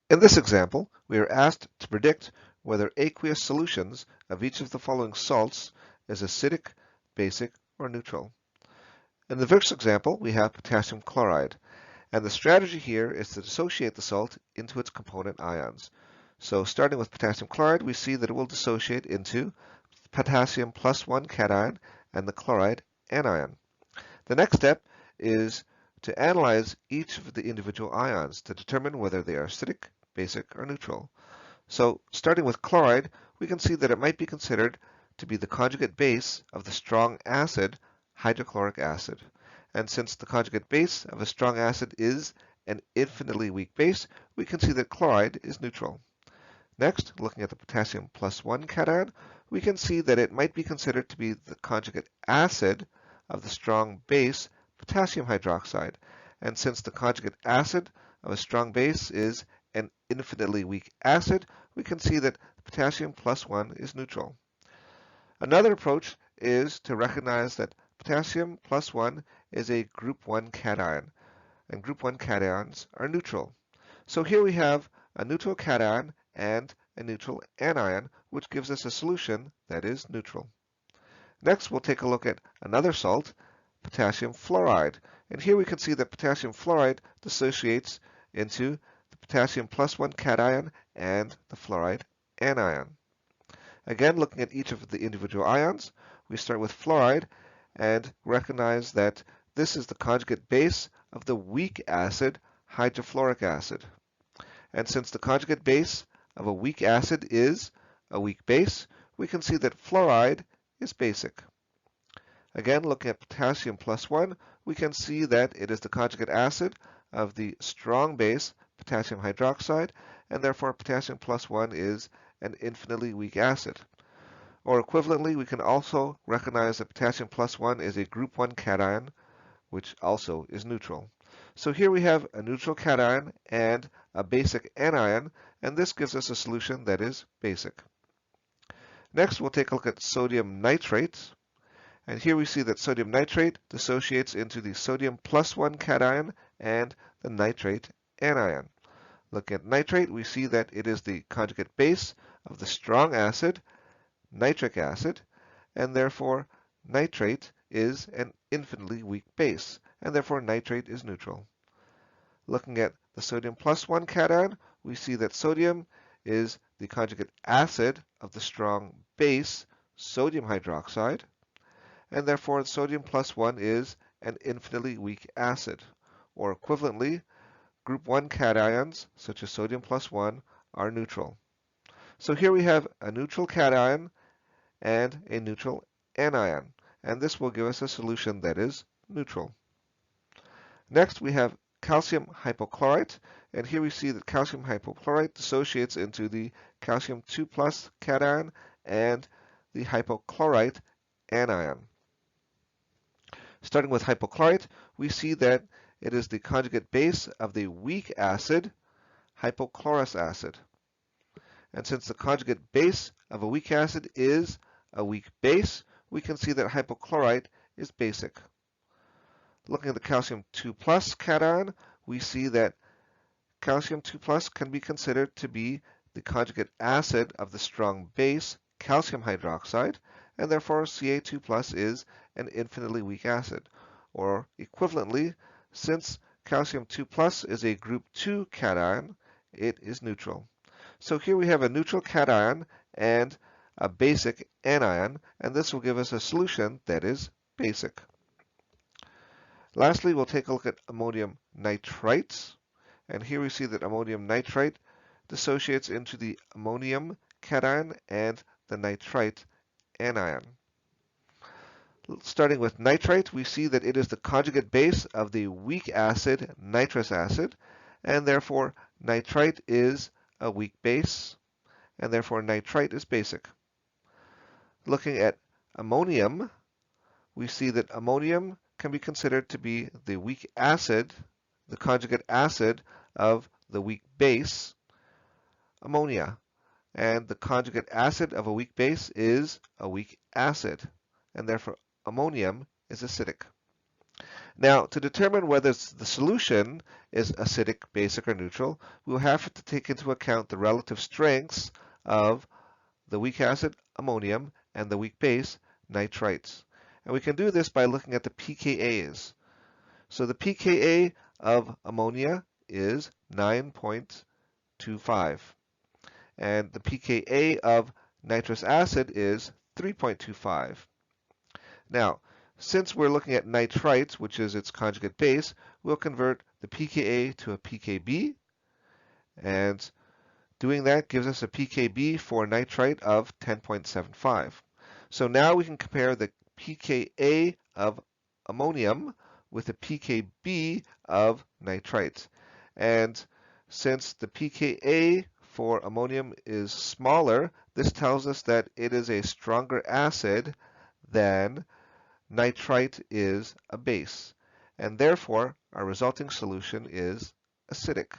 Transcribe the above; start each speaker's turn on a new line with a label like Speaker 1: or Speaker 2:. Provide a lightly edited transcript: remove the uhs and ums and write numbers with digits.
Speaker 1: In this example, we are asked to predict whether aqueous solutions of each of the following salts is acidic, basic, or neutral. In the first example, we have potassium chloride, and the strategy here is to dissociate the salt into its component ions. So starting with potassium chloride, we see that it will dissociate into potassium plus 1 cation and the chloride anion. The next step is to analyze each of the individual ions to determine whether they are acidic, basic, or neutral. So starting with chloride, we can see that it might be considered to be the conjugate base of the strong acid hydrochloric acid. And since the conjugate base of a strong acid is an infinitely weak base, we can see that chloride is neutral. Next, looking at the potassium plus 1 cation, we can see that it might be considered to be the conjugate acid of the strong base potassium hydroxide. And since the conjugate acid of a strong base is an infinitely weak acid, we can see that potassium plus 1 is neutral. Another approach is to recognize that potassium plus 1 is a group 1 cation, and group 1 cations are neutral. So here we have a neutral cation and a neutral anion, which gives us a solution that is neutral. Next, we'll take a look at another salt, potassium fluoride. And here we can see that potassium fluoride dissociates into the potassium plus 1 cation and the fluoride anion. Again, looking at each of the individual ions, we start with fluoride and recognize that this is the conjugate base of the weak acid hydrofluoric acid. And since the conjugate base of a weak acid is a weak base, we can see that fluoride is basic. Again, looking at potassium plus 1, we can see that it is the conjugate acid of the strong base potassium hydroxide, and therefore potassium plus 1 is an infinitely weak acid. Or equivalently, we can also recognize that potassium plus 1 is a group 1 cation, which also is neutral. So here we have a neutral cation and a basic anion, and this gives us a solution that is basic. Next, we'll take a look at sodium nitrate. And here we see that sodium nitrate dissociates into the sodium plus 1 cation and the nitrate anion. Looking at nitrate, we see that it is the conjugate base of the strong acid, nitric acid, and therefore nitrate is an infinitely weak base, and therefore nitrate is neutral. Looking at the sodium plus 1 cation, we see that sodium is the conjugate acid of the strong base, sodium hydroxide, and therefore sodium plus 1 is an infinitely weak acid. Or equivalently, group 1 cations, such as sodium plus 1, are neutral. So here we have a neutral cation and a neutral anion, and this will give us a solution that is neutral. Next, we have calcium hypochlorite, and here we see that calcium hypochlorite dissociates into the calcium 2 plus cation and the hypochlorite anion. Starting with hypochlorite, we see that it is the conjugate base of the weak acid, hypochlorous acid. And since the conjugate base of a weak acid is a weak base, we can see that hypochlorite is basic. Looking at the calcium 2 plus cation, we see that calcium 2 plus can be considered to be the conjugate acid of the strong base, calcium hydroxide, and therefore Ca2 plus is an infinitely weak acid. Or equivalently, since calcium 2 plus is a group 2 cation, it is neutral. So here we have a neutral cation and a basic anion, and this will give us a solution that is basic. Lastly, we'll take a look at ammonium nitrites. And here we see that ammonium nitrite dissociates into the ammonium cation and the nitrite anion. Starting with nitrite, we see that it is the conjugate base of the weak acid, nitrous acid, and therefore nitrite is a weak base, and therefore nitrite is basic. Looking at ammonium, we see that ammonium can be considered to be the weak acid, the conjugate acid of the weak base, ammonia. And the conjugate acid of a weak base is a weak acid, and therefore ammonium is acidic. Now, to determine whether the solution is acidic, basic, or neutral, we'll have to take into account the relative strengths of the weak acid, ammonium, and the weak base, nitrites. And we can do this by looking at the pKa's. So the pKa of ammonia is 9.25, and the pKa of nitrous acid is 3.25. Now, since we're looking at nitrites, which is its conjugate base, we'll convert the pKa to a pKb, and doing that gives us a pKb for nitrite of 10.75. So now we can compare the pKa of ammonium with the pKb of nitrites. And since the pKa for ammonium is smaller, this tells us that it is a stronger acid than nitrite is a base. And therefore, our resulting solution is acidic.